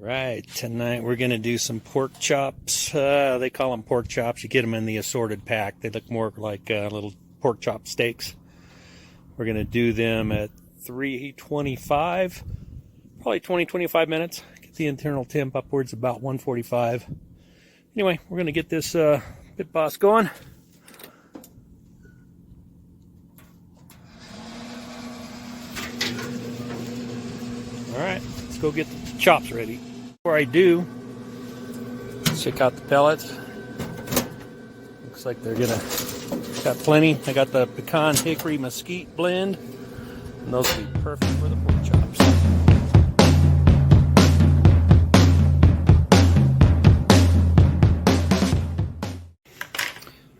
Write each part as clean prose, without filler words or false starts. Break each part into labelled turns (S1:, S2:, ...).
S1: Right, tonight we're going to do some pork chops. They call them pork chops. You get them in the assorted pack. They look more like little pork chop steaks. We're going to do them at 325, probably 20-25 minutes. Get the internal temp upwards about 145. Anyway, we're going to get this Pit Boss going. All right, let's go get the chops ready. Before I do, let's check out the pellets. Looks like they're gonna got plenty. I got the pecan hickory mesquite blend, and those will be perfect for the pork chops.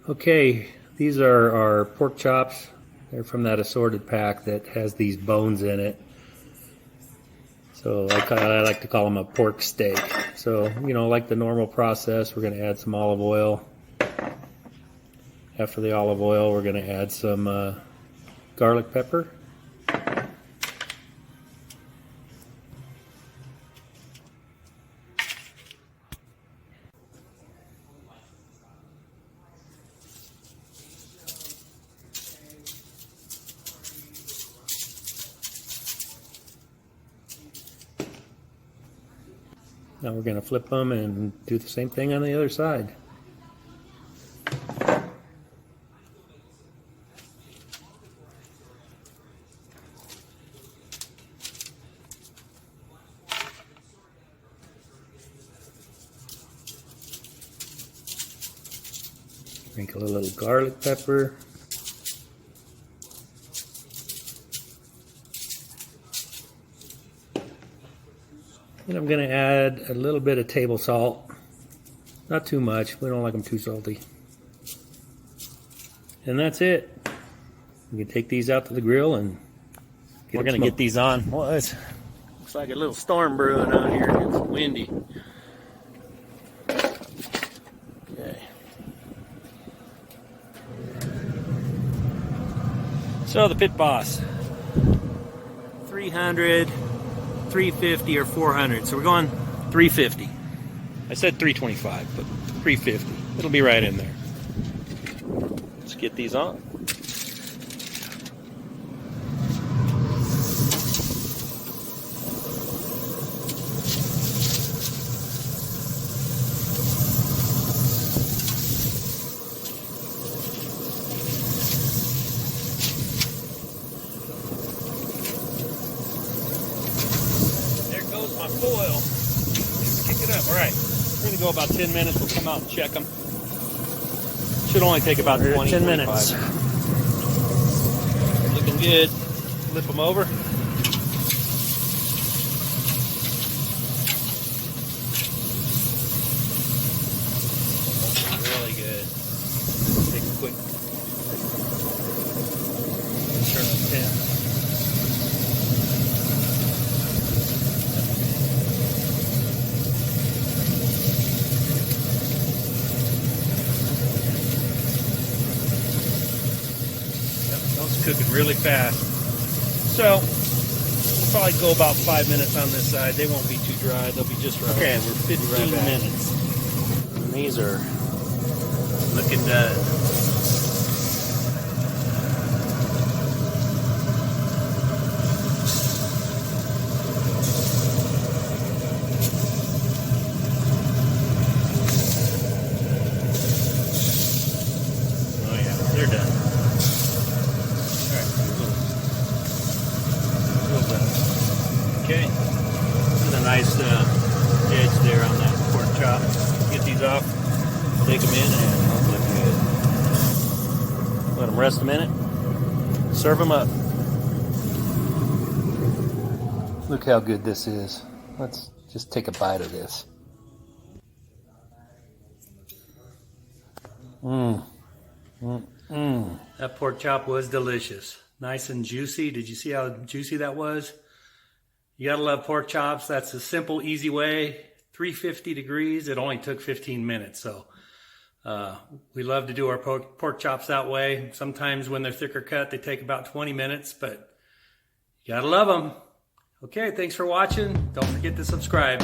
S1: Okay, these are our pork chops. They're from that assorted pack that has these bones in it. So I like to call them a pork steak. So, you know, like the normal process, we're going to add some olive oil. After the olive oil, we're going to add some garlic pepper. Now we're going to flip them and do the same thing on the other side. Sprinkle a little garlic pepper. And I'm going to add a little bit of table salt. Not too much. We don't like them too salty. And that's it. We can take these out to the grill and we're going to get these on. Well, it looks like a little storm brewing out here. It's windy. Okay. So the Pit Boss. 300. 350 or 400, so we're going 350. I said 325, but 350. It'll be right in there. Let's get these on. My foil. Kick it up. All right. We're going to go about 10 minutes. We'll come out and check them. Should only take about 20, 10 minutes. Looking good. Flip them over. Really good. Take a quick turn on the pan. Cooking really fast. So we'll probably go about 5 minutes on this side. They won't be too dry. They'll be just right. Okay, we're 15 minutes. And these are looking done. Oh yeah, they're done. Okay, there's a nice edge there on that pork chop. Get these off, take them in, and they'll look good. Let them rest a minute. Serve them up. Look how good this is. Let's just take a bite of this. That pork chop was delicious. Nice and juicy. Did you see how juicy that was? You gotta love pork chops. That's a simple, easy way. 350 degrees. It only took 15 minutes. So we love to do our pork chops that way. Sometimes when they're thicker cut, they take about 20 minutes, but you gotta love them. Okay, thanks for watching. Don't forget to subscribe.